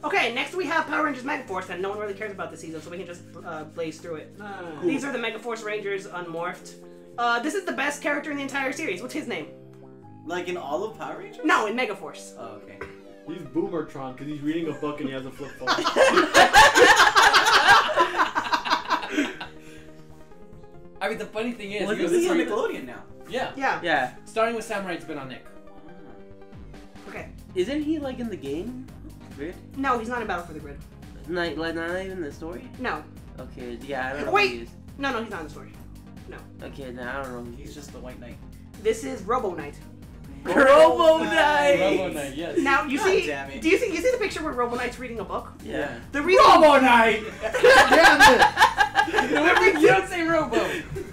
Okay, next we have Power Rangers Megaforce, and no one really cares about this season, so we can just blaze through it. Cool. These are the Megaforce Rangers unmorphed. This is the best character in the entire series. What's his name? Like in all of Power Rangers? No, in Megaforce. Oh, okay. He's Boomertron because he's reading a book and he has a flip phone. I mean, the funny thing is, He's on Nickelodeon now. yeah, Yeah. starting with Samurai, it's been on Nick. Okay. Isn't he like in the game? Grid? No, he's not in Battle for the Grid. Not even in the story? No. Okay, yeah, I don't know Wait! who he is. No, he's not in the story. Okay, now I don't know who he He's is. just the White Knight. This is Robo Knight. Robo Knight! Robo Knight, yes. Now, you God see, damn it. do you see the picture where Robo Knight's reading a book? Yeah. The reason Robo Knight! Damn it! You don't say Robo.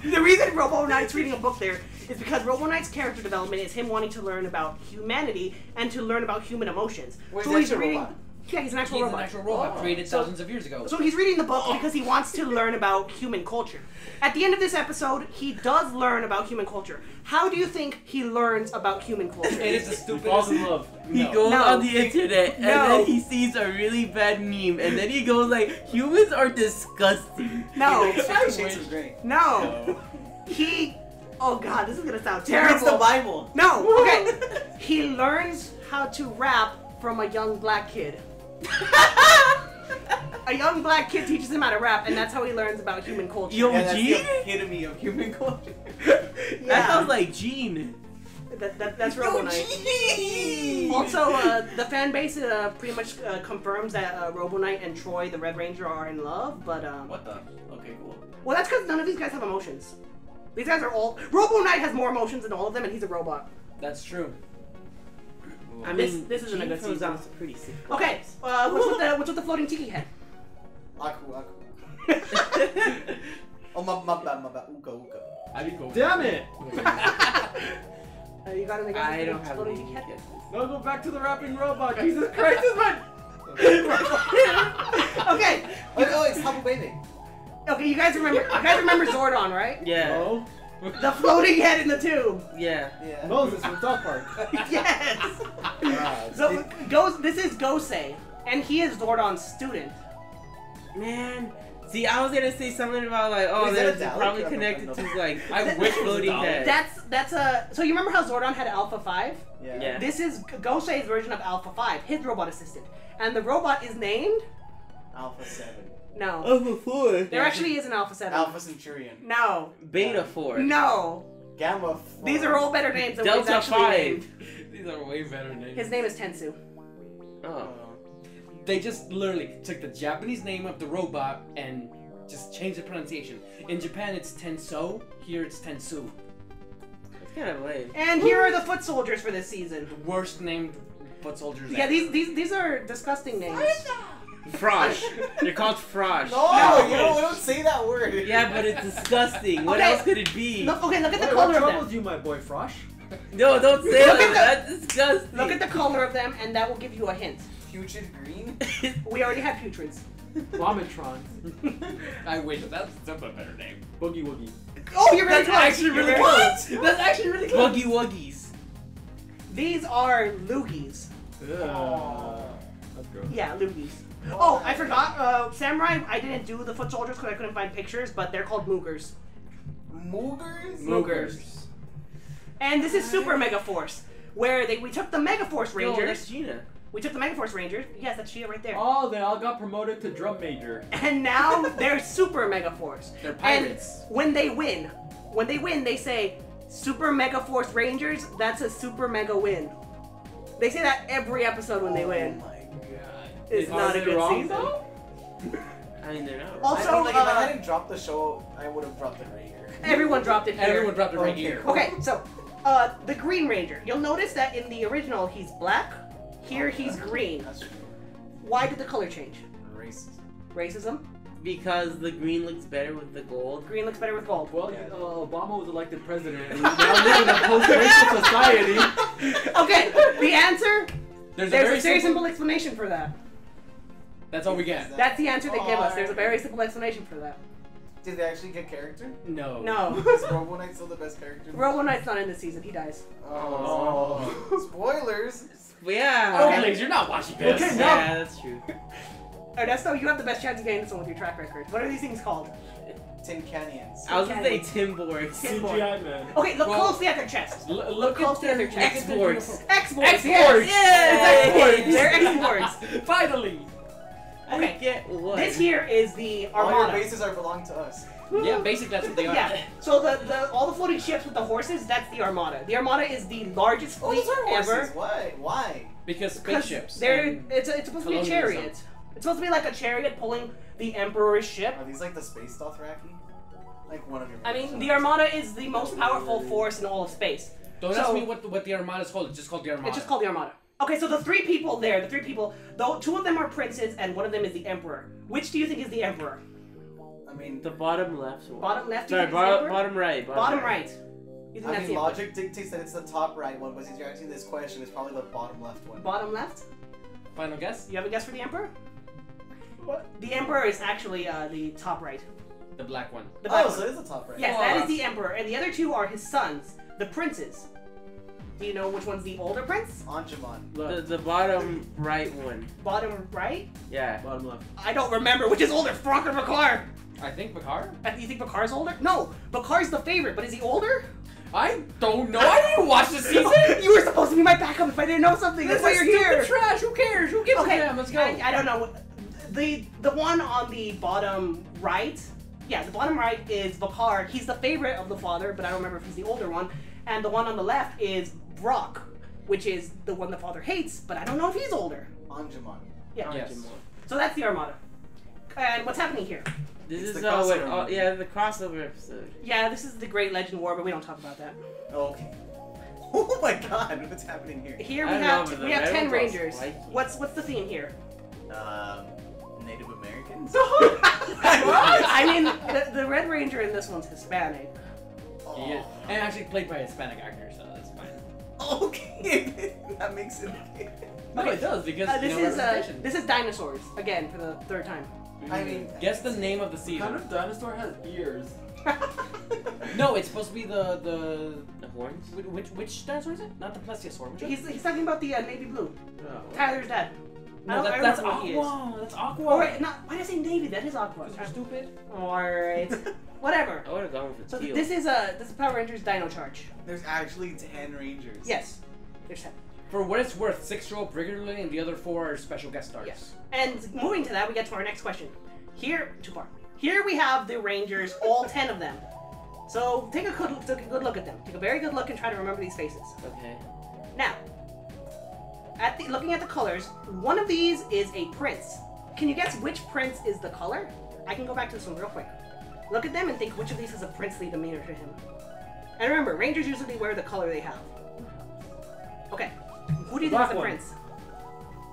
The reason Robo Knight's reading a book there is because Robo Knight's character development is him wanting to learn about humanity and to learn about human emotions. Wait, so that's he's a reading. robot? Yeah, he's an actual He's robot. an actual robot created So- thousands of years ago. So he's reading the book because he wants to learn about human culture. At the end of this episode, he does learn about human culture. How do you think he learns about human culture? It is the He stupidest. falls in love. He No. goes No. on the internet and No. then he sees a really bad meme and then he goes like, humans are disgusting. No, 50 Shades of Grey. no. He. Oh God, this is gonna sound He reads the terrible. Bible. No, okay. He learns how to rap from a young black kid. A young black kid teaches him how to rap, and that's how he learns about human culture. Yo, Yeah, that's the Gene? epitome of human culture. That sounds like Gene. That's Robo Knight. Gene! Also, the fan base pretty much confirms that Robo Knight and Troy, the Red Ranger, are in love, but What the? Okay, cool. well, that's because none of these guys have emotions. These guys are all. Robo Knight has more emotions than all of them, and he's a robot. That's true. I This- mean, this isn't a Gene good throws season. out some pretty sick Okay, vibes. what's with the floating tiki head? Aku. Oh, my bad. Uka. Abiko. Damn it! You got it again? I don't have floating any tiki head. guesses. No, go back to the rapping robot. Jesus Christ, this man! Okay, Oh, it's Tabu Baby. okay, you guys remember Zordon, right? Yeah. No. The floating head in the tube. Yeah. Yeah. Moses from South Park. Yes. Ah, So this is Gosei, and he is Zordon's student. Man. See, I was gonna say something about like, oh, Is that a they're Dalek? probably I don't connected know. to like I wish it was floating Dalek. head. That's a. So you remember how Zordon had Alpha 5? Yeah. This is Gosei's version of Alpha 5, his robot assistant, and the robot is named. Alpha 7. No, Alpha 4. there actually is an Alpha 7. Alpha Centurion. No, Beta 4. no. Gamma 4. These are all better names than what he's Delta actually 5. named. These are way better names. His name is Tensu. Oh. They just literally took the Japanese name of the robot and just changed the pronunciation. In Japan, it's Tenso. Here, it's Tensu. It's kind of lame. And here are the foot soldiers for this season. The worst named foot soldiers. Yeah, ever. these are disgusting names. Frosh. They're called Frosh. No, you don't say that word. Yeah, but it's disgusting. What Okay. else could it be? Look, okay, look at the what color of troubles them. you, my boy Frosh? No, don't say Look that. at That's disgusting. Look at the color of them, and that will give you a hint. Putrid green? We already had putrids. Vomitron. I wish that's a better name. Boogie Woogie. Oh, you're very That's close. actually You're really very close. That's actually really close. Buggy Wuggies. These are loogies. That's gross. Yeah, loogies. Oh, I forgot. Samurai, I didn't do the foot soldiers because I couldn't find pictures, but they're called Moogers. Moogers? Moogers. And this is Super Megaforce, where we took the Megaforce Yo, Rangers. that's Gina. We took the Megaforce Rangers. Yes, that's Shia right there. Oh, they all got promoted to drum major. And now they're Super Megaforce. They're pirates. And when they win, they say Super Megaforce Rangers. That's a super mega win. They say that every episode when they win. Oh my god. It's not a they good wrong, season. though? I mean, they're not. Also, I don't, like, if I hadn't dropped the show, I would have dropped it right here. Everyone dropped it here. Everyone dropped it right Okay. here. Okay, so the Green Ranger. You'll notice that in the original he's black. Here he's green. That's true. Why did the color change? Racist. Racism. Because the green looks better with the gold. Green looks better with gold. Well, Obama was elected president, and we now live in a post-racial society. Okay, the answer. There's There's a very simple explanation for that. That's all we get. That's the answer they give us. There's a very simple explanation for that. Did they actually get character? No. No. Is Robo Knight still the best character? Robo Knight's not in this season. He dies. Oh. Spoilers. Yeah. Oh, please, you're not watching this. Okay, no. Yeah, that's true. Ernesto, you have the best chance of getting this one with your track record. What are these things called? Tin Canyons. I was gonna say Timborgs. Tim- CGI man. Okay, look Well- closely at their chest. Look closely at their chest. Exports. Exports. Exports. Yes. Yay! They're exports. Finally. Okay. Get what? This here is the All your Armada. bases are belong to us. Yeah, basically that's what they are. Yeah. So the all the floating ships with the horses, that's the Armada. The Armada is the largest Oh, fleet those are horses. ever. Why? Why? Because Because spaceships. they're and- it's supposed to be a colonialism. chariot. It's supposed to be like a chariot pulling the Emperor's ship. Are these like the space Dothraki? Like one of your. I mean, the Armada is the most powerful force in all of space. Don't So- ask me what the Armada is called. It's just called the Armada. It's just called the Armada. Okay, so the three people there, though two of them are princes and one of them is the Emperor. Which do you think is the Emperor? I mean, The bottom left one. Bottom left? Do you Sorry, think is the Emperor? bottom right. Bottom right. You think I that's mean, the Emperor? logic dictates that it's the top right one, but since you're asking this question, it's probably the bottom left one. Bottom left? Final guess? You have a guess for the Emperor? What? The Emperor is actually the top right. The black one. The black Oh, one. so it is the top right. Yes, that is the Emperor, and the other two are his sons, the princes. Do you know which one's the older prince? Anjuman. The bottom right one. Bottom right? Yeah. Bottom left. I don't remember which is older, Frank or Bakar. I think Bakar? You think Bakar's older? No, Bakar's the favorite, but is he older? I don't know. I didn't watch the season. You were supposed to be my backup if I didn't know something. That's why you're here. Trash. Who cares? Who gives Okay, a damn? Let's go. I don't know. The one on the bottom right, yeah, the bottom right is Bakar. He's the favorite of the father, but I don't remember if he's the older one. And the one on the left is Brock, which is the one the father hates, but I don't know if he's older. Anjuman. Yeah. Yes. So that's the Armada. And what's happening here? This It's is the what, crossover. yeah, the crossover episode. Yeah, this is the Great Legend War, but we don't talk about that. Okay. Oh my god, what's happening here? Here I we don't have know, but the we have red 10 ones are Rangers. spiky. What's the theme here? Native Americans? I mean, the Red Ranger in this one's Hispanic. He is. And actually played by a Hispanic actor, so that's fine. Okay, that makes it okay. No, it does because This you know, is representation. this is dinosaurs again for the third time. I mean, Guess the name of the What season. kind of dinosaur has ears? No, it's supposed to be the The horns? which dinosaur is it? Not the plesiosaur. Which one? He's talking about the navy blue. Oh. Tyler's dad. No, I that's remember what he is. Aqua. That's Aqua. Oh wait, not why did I say navy? That is Aqua. Because you're stupid. Alright. Whatever. I would have gone with the So teal. this is Power Rangers Dino Charge. there's actually 10 Rangers. Yes. There's 10. For what it's worth, 6 show up regularly, and the other 4 are special guest stars. Yes. And moving to that, we get to our next question. Here, too far. Here we have the Rangers, all 10 of them. So take a good look at them. Take a very good look and try to remember these faces. Okay. Now, looking at the colors, one of these is a prince. Can you guess which prince is the color? I can go back to this one real quick. Look at them and think which of these has a princely demeanor to him. And remember, Rangers usually wear the color they have. Okay, who do you think is Black the one. prince?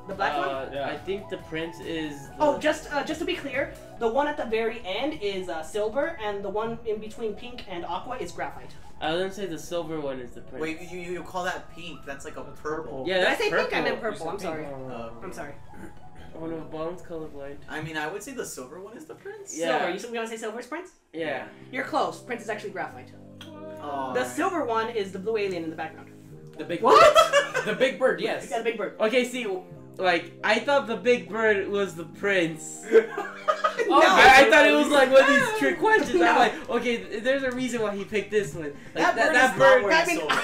The black one? Yeah. I think the prince is. The... Oh, just to be clear, the one at the very end is silver, and the one in between pink and aqua is graphite. I was gonna say the silver one is the prince. Wait, you call that pink? That's like a purple. Yeah, Did I that's say purple. pink? I meant You purple. said I'm pink. sorry. Oh. I'm sorry. Oh no, Bones colorblind. I mean, I would say the silver one is the prince. Yeah. Silver. You want to say silver is prince? Yeah. You're close. Prince is actually graphite. Oh, The silver one is the blue alien in the background. The big What? the big bird. Yes. Yeah, the big bird. Okay, see, like I thought the big bird was the prince. No. I thought it was like one of these trick questions. No. I'm like, okay, there's a reason why he picked this one. That Like, bird is that not bird, wearing I mean, silver.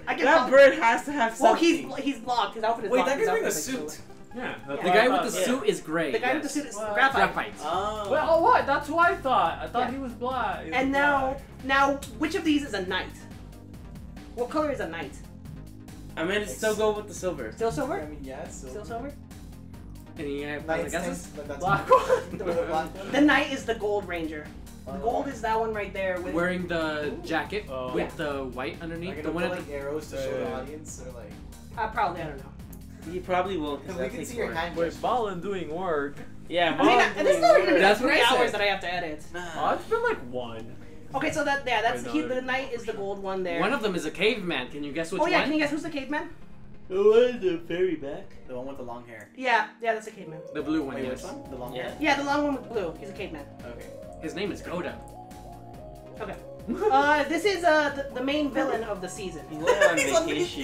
I can. that bird has to have Well, something. he's blocked. His outfit is Wait, blocked. that His guy's wearing a outfit is suit. silver. Yeah. That's The what guy I with thought. the suit is gray. The guy with the yes. suit is Well, graphite. Graphite. Oh. Well, oh, what? That's what I thought. I thought Yeah. he was black. He was And black. now, which of these is a knight? What color is a knight? I'm gonna still go with the silver. Still silver? I mean, yeah, it's Still silver. silver? Any final Knight's guesses? tense, but that's Black one. one. The black one. The knight is the gold ranger. The Oh. gold is that one right there with. Wearing the jacket Oh. with the white underneath. Like, The one at like the arrows to show the Yeah. audience, or like. Probably, I don't know. He probably will. Because Cause we that can takes see your work. hand. Wait, Ballin doing work. Yeah, I mean, Bond this is already gonna be That's what 3 I hours said. that I have to edit. Oh, it's been like one. Okay, so that's Wait, no, the knight is the gold one there. One of them is a caveman. Can you guess which Oh yeah, one? can you guess who's the caveman? The one the fairy back. The one with the long hair. Yeah, that's a caveman. The blue one. Wait, yes. which one? The long Yeah. hair. Yeah, the long one with blue. He's a caveman. Okay. His name is Goda. Okay. This is the main villain of the season. He went on He's on vacation.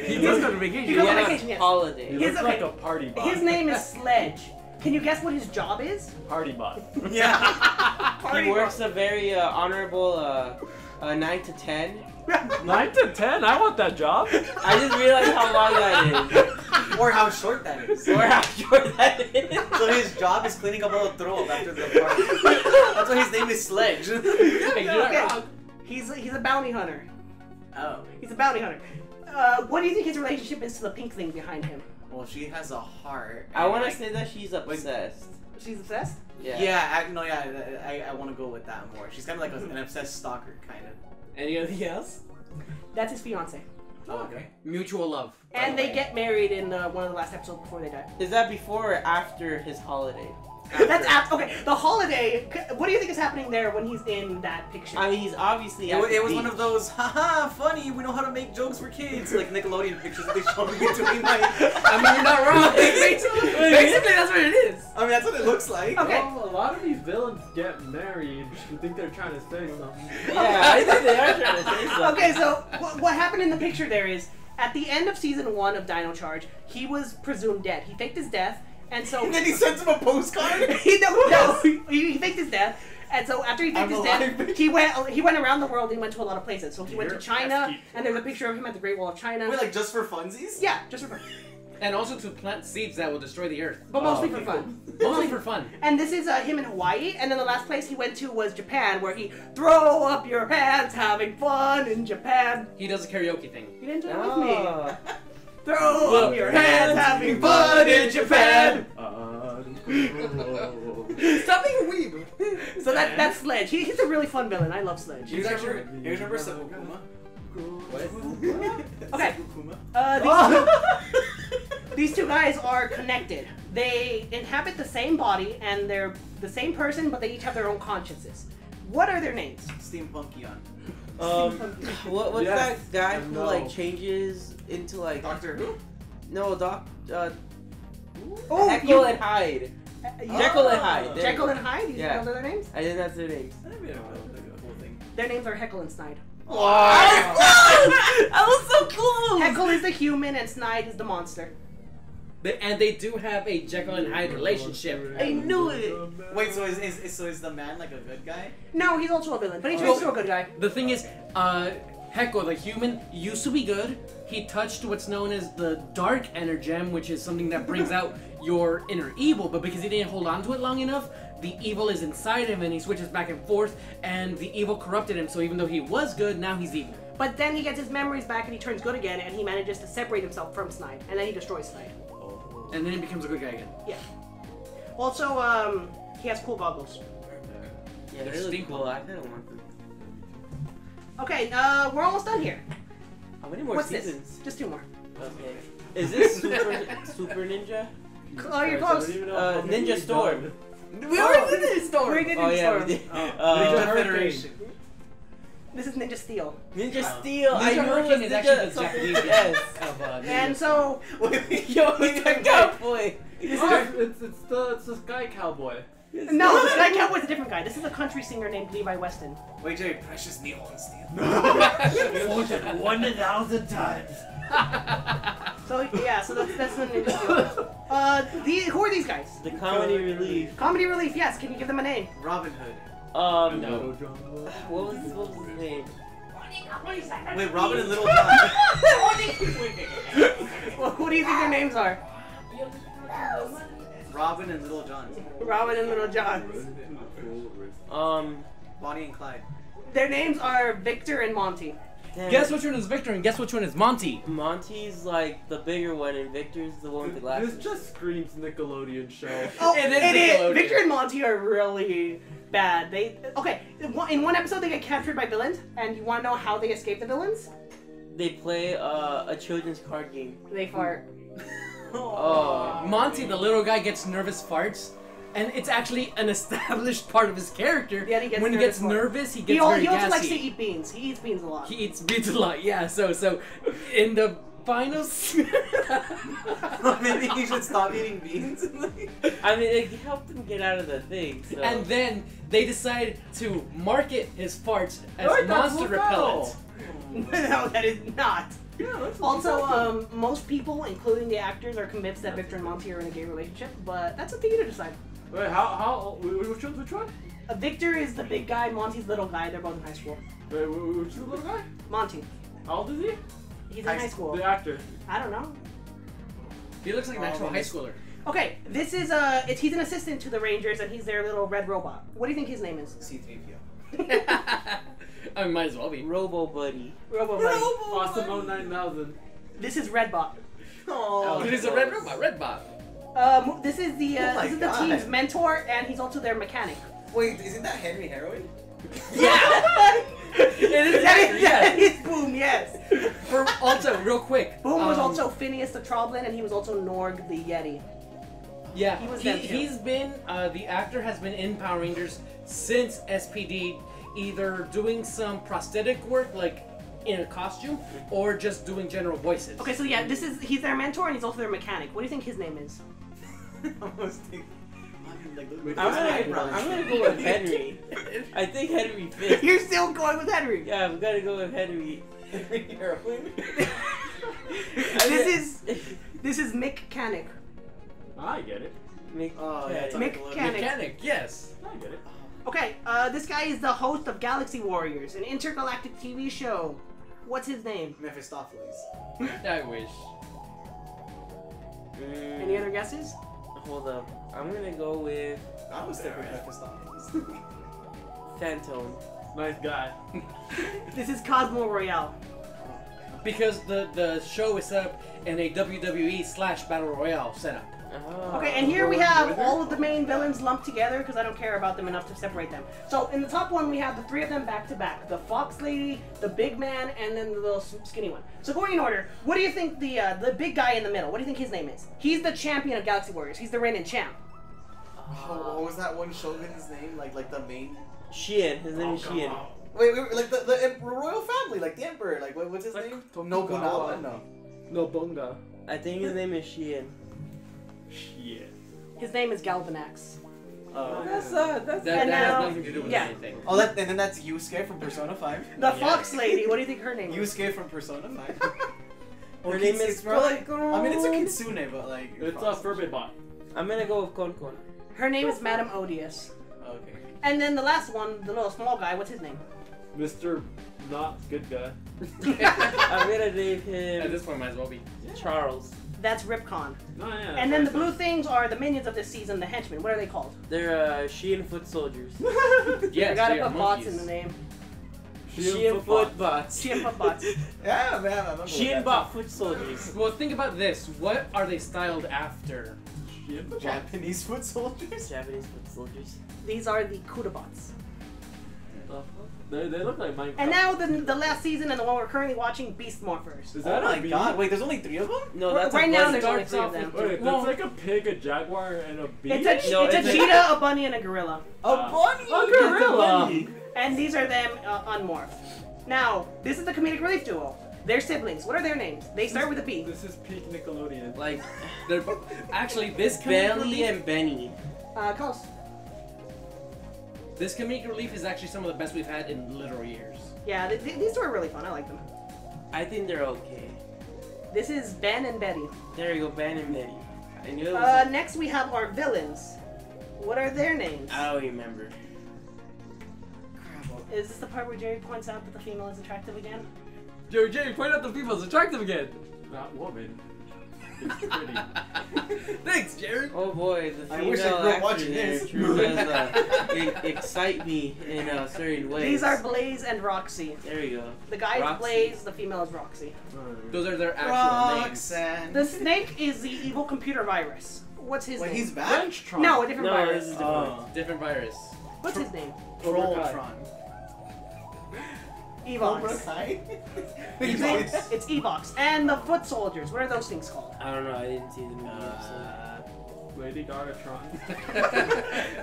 He does go to vacation. He goes on went vacation, yes. holiday. He His- looks like okay. a party bot. His name is Sledge. Can you guess what his job is? Party bot. Yeah. He works a very honorable 9 to 10. 9 to 10? I want that job. I just realized how long that is. Or how short that is. Or how short that is. So his job is cleaning up all the throw up after the party. That's why his name is Sledge. Okay. He's a bounty hunter. Oh. He's a bounty hunter. What do you think his relationship is to the pink thing behind him? Well, she has a heart. I and, want to like, say that she's obsessed. She's obsessed? Yeah, I want to go with that more. She's kind of like an obsessed stalker, kind of. Anything else? That's his fiance. Oh, okay. Mutual love. And they get married in one of the last episodes before they die. Is that before or after his holiday? That's after. Okay, the holiday. What do you think is happening there when he's in that picture? I mean, he's obviously. It was one of those, haha, funny, we know how to make jokes for kids, like Nickelodeon pictures that they show me doing like. I mean, you're not wrong. Basically, that's what it is. I mean, that's what it looks like. Okay. Well, a lot of these villains get married. You think they're trying to say something? Yeah, I think they are trying to say something. Okay, so what happened in the picture there is at the end of season 1 of Dino Charge, he was presumed dead. He faked his death, and so And then he sends him a postcard. he faked his death. And so after he faked his alive, death, he went around the world and he went to a lot of places. So he went to China, and there's a picture of him at the Great Wall of China. Wait, like just for funsies? Yeah, just for fun. And also to plant seeds that will destroy the earth. But mostly Oh, for fun. Mostly for fun. And this is him in Hawaii, and then the last place he went to was Japan, where he throw up your hands, having fun in Japan. He does a karaoke thing. You didn't do it with me. Oh. Throw up your hands, having fun in Japan. Stop being a weeb. So that's Sledge. He's a really fun villain. I love Sledge. You remember Sepukuma? Okay. These two guys are connected. They inhabit the same body, and they're the same person, but they each have their own consciences. What are their names? Steampunkion. What's Yes, that guy I who know. like changes into like Doctor Who? no Oh, Jekyll and Hyde. Jekyll and Hyde. There Jekyll you and Hyde. You Yeah. know their names? go. I think that's their names. I didn't know the whole thing. Their names are Heckle and Snide. That was so cool. Heckle is the human, and Snide is the monster. And they do have a Jekyll and Hyde relationship. I knew it. Wait, so is the man like a good guy? No, he's also a villain, but he's also a good guy. The thing is, Heckle, the human, used to be good. He touched what's known as the Dark Energem, which is something that brings out your inner evil, but because he didn't hold on to it long enough, the evil is inside him and he switches back and forth, and the evil corrupted him, so even though he was good, now he's evil. But then he gets his memories back and he turns good again, and he manages to separate himself from Snide, and then he destroys Snide. And then he becomes a good guy again. Yeah. Also, he has cool goggles. Yeah, They're they look steampunk. cool. I kind of want them. Okay, we're almost done here. How many more What's seasons? this? Just 2 more. Okay. Is this Super Ninja? Oh, you're close. Ninja Storm. We already did this story. We did Oh this yeah, story. we did. Ninja Federation. This is Ninja Steel. Ninja Steel. I Ninja knew it Hurricane was is Ninja actually the something. Japanese Yes. of And so, Yo, he's a cowboy. It's the Sky Cowboy. no, this guy Cowboy's a different guy. This is a country singer named Levi Weston. Wait, Jay, precious needle and steel. 1,000 times. So yeah, so that's the Ninja Steel. Who are these guys? The comedy relief. Comedy Relief. Yes. Can you give them a name? Robin Hood. No. What was his name? Wait, Robin and Little John. Well, who do you think their names are? Robin and Little John. Robin and Little John. Bonnie and Clyde. Their names are Victor and Monty. Damn. Guess which one is Victor and guess which one is Monty? Monty's like the bigger one, and Victor's the one with the This glasses. just screams Nickelodeon show. Oh, It is it Nickelodeon. is. Victor and Monty are really bad. In one episode they get captured by villains, and you want to know how they escape the villains? They play a children's card game. They fart. Oh. Monty, the little guy, gets nervous farts, and it's actually an established part of his character. Yeah, he gets when he nervous gets farts. nervous, He very also likes to gassy. eat beans. He eats beans a lot. He eats beans a lot, yeah. So in the final. Maybe he should stop eating beans. I mean, it helped him get out of the thing. So. And then they decide to market his farts as Alright, that's monster what repellent. No, that is not. Yeah, that's Also, most people, including the actors, are convinced that Victor and Monty are in a gay relationship, but that's up to you to decide. Wait, how? Which one? Victor is the big guy, Monty's little guy. They're both in high school. Wait, which is the little guy? Monty, How old is he? he's in high school. The actor. I don't know. He looks like an actual high schooler. Okay, this is he's an assistant to the Rangers, and he's their little red robot. What do you think his name is? C-3PO. I mean, might as well be. Robo Buddy. Robo Buddy. Awesome 9000. This is Redbot. Oh, It is a red robot. Red bot. This is the Oh my God. team's mentor, and he's also their mechanic. Wait, isn't that Henry Heroin? Yeah. It is that yes. is Boom. Yes. For also, real quick. Boom was also Phineas the Troblin, and he was also Norg the Yeti. Yeah, He was them too. he's been, the actor has been in Power Rangers since SPD, either doing some prosthetic work, like in a costume, or just doing general voices. Okay, so yeah, he's their mentor, and he's also their mechanic. What do you think his name is? I'm gonna go with Henry. I think Henry fits. You're still going with Henry. Yeah, I'm gonna go with Henry. Henry Heroin? This is Mechanic. I get it. Oh, yeah, it's on Mechanic. Nickelodeon. Mechanic, yes. I get it. Okay, this guy is the host of Galaxy Warriors, an intergalactic TV show. What's his name? Mephistopheles. I wish. Any other guesses? Hold up. I'm gonna go with I was thinking Mephistopheles. Phantom. Nice guy. This is Cosmo Royale. Because the show is set up in a WWE / Battle Royale setup. Oh. Okay, and here we have all of the main villains lumped together because I don't care about them enough to separate them. So in the top one, we have the three of them back to back: the Fox Lady, the Big Man, and then the little skinny one. So going in order, what do you think the big guy in the middle? What do you think his name is? He's the champion of Galaxy Warriors. He's the reigning champ. Oh, what was that one Shogun's name? Like the main. Shien. His name is Shien. Wait, like the royal family, like the emperor. Like what's his name? Nobunaga. No. No Bunga. I think his name is Shien. Shit. His name is Galvanax. Oh. That's That And has now- nothing to do with yeah. anything. Oh, and then that's Yusuke from Persona 5. The Fox Lady. What do you think her name is? Yusuke from Persona 5. Her name is I mean, it's a kitsune, but like. It's a Furby bot. I'm gonna go with Konkon. Her name is Madame Odious. Okay. And then the last one, the little small guy. What's his name? Mr. Not Good Guy. I'm gonna name At him this point, might as well be. Charles. That's Ripcon. No, yeah. And then the blue things are the minions of this season, the henchmen. What are they called? They're Shien foot soldiers. Yes, I gotta they are put bots monkeys. in the name. Shien foot bots. She and put bots. Yeah, man. I remember Shien that. bot foot soldiers. Well, think about this. What are they styled after? Japanese foot soldiers. Japanese foot soldiers. These are the Kudabots. They look like Minecraft. And now the last season and the one we're currently watching, Beast Morphers. Is Oh that my a bee? god! Wait, there's only 3 of them? No, that's Right a now buzz. there's only starts 3 of off them. with- Wait, Well- that's like a pig, a jaguar, and a bee? No, It's it's a a- cheetah, a bunny, and a gorilla. A bunny. A gorilla. And these are them unmorphed. Now, this is the comedic relief duo. They're siblings. What are their names? They start with a B. This is peak Nickelodeon. Like They're actually this comedic Belly relief. and Benny. Close. This comedic relief is actually some of the best we've had in literal years. Yeah, these two are really fun. I like them. I think they're okay. This is Ben and Betty. There you go, Ben and Betty. I knew it was. Next we have our villains. What are their names? I don't remember. Is this the part where Jerry points out that the female is attractive again? Jerry, point out the female's attractive again. Not woman. It's pretty. Thanks, Jared. Oh boy, the I wish I female grew up actor watching there this. sure does excite me in certain ways. These are Blaze and Roxy. There you go. The guy is Roxy. Blaze, the female is Roxy. Those are their actual names. Roxanne. The snake is the evil computer virus. What's his Wait, name? he's back? Benchtron. No, a different No, virus. this is different. Different virus. What's his name? Trolltron. Evox. Kai? It's Evox. And the foot soldiers. What are those things called? I don't know. I didn't see the movie episode. Lady Gaga-tron.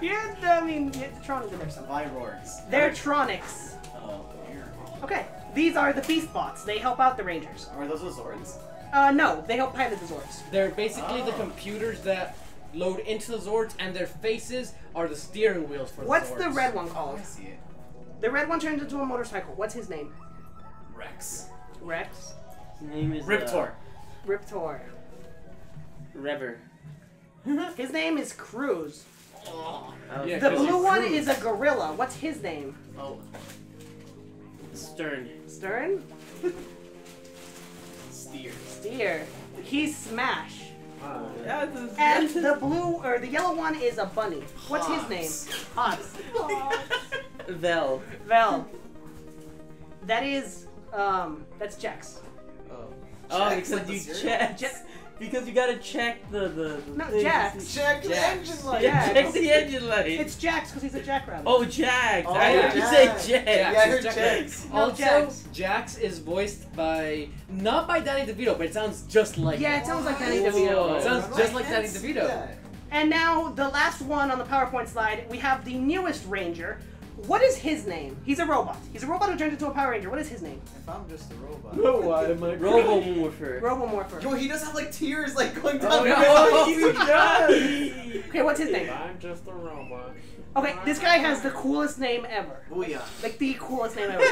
Yeah, I mean, Tron is in there somewhere. Vyrorgs. They're Tronics. Oh, weird. Okay, these are the Beast Bots. They help out the Rangers. Are those the swords? No, they help pilot the Zords. They're basically the computers that load into the Zords, and their faces are the steering wheels for the What's Zords. the red one Oh, called? I see it. The red one turns into a motorcycle. What's his name? Rex. Rex? His name is Riptor. Riptor. Rever. His name is Cruz. Yeah, The 'cause blue he's one Cruz. is a gorilla. What's his name? Oh, Stern. Stern? Steer. Steer. He's Smash. Yeah, this is And the blue or the yellow one is a bunny. What's his name? Hots. Vel. Vel. That is that's Jax. Oh, Jax, because like the you cereal? check. Jax. Because you gotta check the No, thing. Jax. Check the Jax. engine light. Jax. Check the engine light. It's Jax because he's a jackrabbit. Oh, Jax. Oh, I heard you say Jax. Jax. Yeah, I heard Jax. Jax. No, Also, Jax. Jax is voiced by not by Danny DeVito, but it sounds just like Yeah, him. it sounds like Danny Whoa. DeVito. It sounds just like Danny Can't see DeVito. that. And now the last one on the PowerPoint slide, we have the newest Ranger. What is his name? He's a robot. He's a robot who turns into a Power Ranger. What is his name? If I'm just a robot. No, why am I? Robomorpher. Robomorpher. Yo, he does have like tears like going down. Oh, his no. face. Okay, what's his name? I'm just a robot. Okay, this guy has the coolest name ever. Booyah. Like the coolest name ever.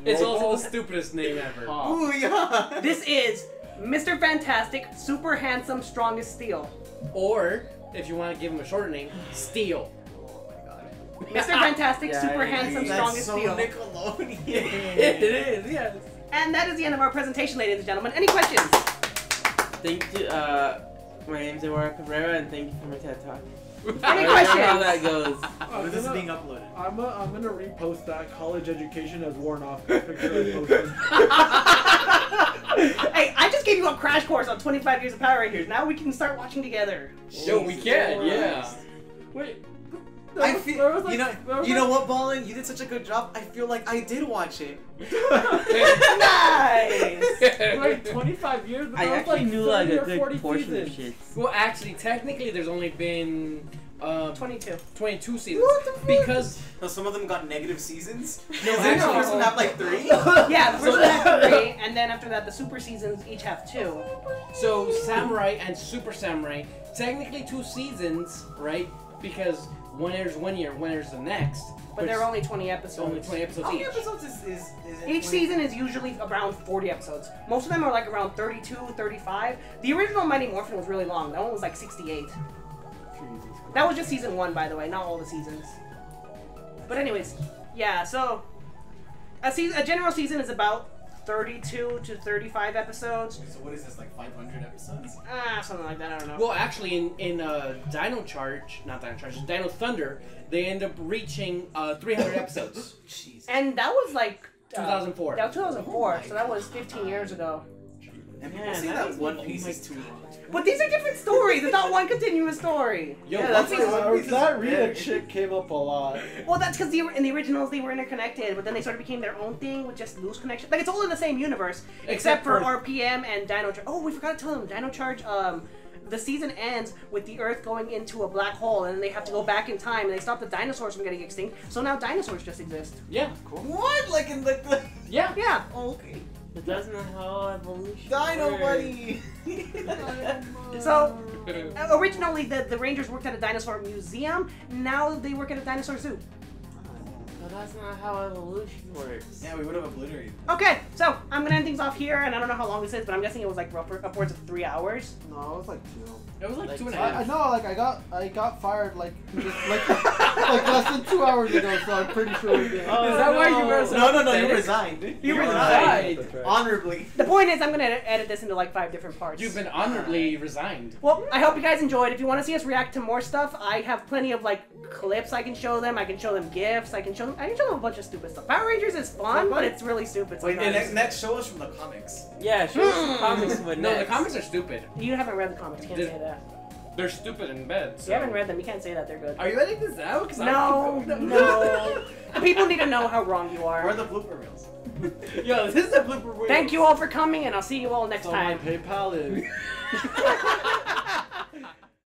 It's also the stupidest name ever. Booyah. This is Mr. Fantastic, super handsome, strongest steel. Or, if you want to give him a shorter name, Steel. Mr. Fantastic, Yeah, super I agree. handsome, That's strongest so steel. Nickelodeon. It is, yes. And that is the end of our presentation, ladies and gentlemen. Any questions? Thank you. My name's Eduardo Cabrera, and thank you for my TED Talk. Any I don't know how questions? that goes. I'm This is gonna- being uploaded. I'm gonna repost that college education has worn off picture I posted. Hey, I just gave you a crash course on 25 years of Power Rangers. Now we can start watching together. Yo, we can, yeah. Wait. I there feel, was like- there was you know like- what, Ballin? You did such a good job. I feel like I did watch it. Nice! Like 25 years. but I there was actually knew like 30 a or 40 good portion of seasons. shit. Well, actually, technically, there's only been 22. 22 seasons. What the fuck? Because So some of them got negative seasons. No, Didn't the actually- first one have like 3? Yeah, the first one has 3, and then after that, the super seasons each have 2. So Samurai and Super Samurai, technically 2 seasons, right? Because one airs one year, one airs the next. But they're only 20 episodes. only 20 episodes How many each. episodes is it? Each season is usually around 40 episodes. Most of them are like around 32, 35. The original Mighty Morphin was really long. That one was like 68. That was just season 1, by the way, not all the seasons. But anyways, yeah, so a general season is about 32 to 35 episodes. So what is this, like 500 episodes? Something like that, I don't know. Well, actually, in Dino Charge, not Dino Charge, Dino Thunder, they end up reaching 300 episodes. Jeez. And that was like 2004. That was 2004, Oh so that was 15 years ago. And people Yeah, say that that was- One oh Piece my is too long. But these are different stories. It's not one continuous story. Yo, Yeah, One that's Piece what- is- One Piece is That Rita better. chick came up a lot. Well, that's because in the originals they were interconnected, but then they sort of became their own thing with just loose connection. Like it's all in the same universe, except for RPM and Dino Charge. Oh, we forgot to tell them Dino Charge. The season ends with the Earth going into a black hole, and then they have to go back in time, and they stop the dinosaurs from getting extinct. So now dinosaurs just exist. Yeah, What? Like in the... yeah. Yeah. Oh, okay. But that's not how evolution Dino works. Buddy! So originally the Rangers worked at a dinosaur museum. Now they work at a dinosaur zoo. But that's not how evolution works. Yeah, we would have obliterated. Okay, so I'm gonna end things off here, and I don't know how long this is, but I'm guessing it was like upwards of 3 hours. No, it was like 2. It was like Like 2.5. I know, like I got fired like like less than 2 hours ago, so I'm pretty sure we did. Oh, Is that why you were so No, you pathetic? resigned. You resigned. That's right. Honorably. The point is, I'm gonna edit this into like 5 different parts. You've been honorably resigned. Well, I hope you guys enjoyed. If you want to see us react to more stuff, I have plenty of like clips I can show them. I can show them GIFs. I can show them a bunch of stupid stuff. Power Rangers is fun, but it's really stupid Wait, sometimes. next show us from the comics. Yeah, show us the comics, but No, the next. comics are stupid. You haven't read the comics. You can't Did- say that. They're stupid in bed. So. You haven't read them. You can't say that they're good. Are you editing this out? 'Cause No, no. The people need to know how wrong you Where are are. the blooper reels? Yo, this is a blooper reel. Thank you all for coming, and I'll see you all next So my time. PayPal is.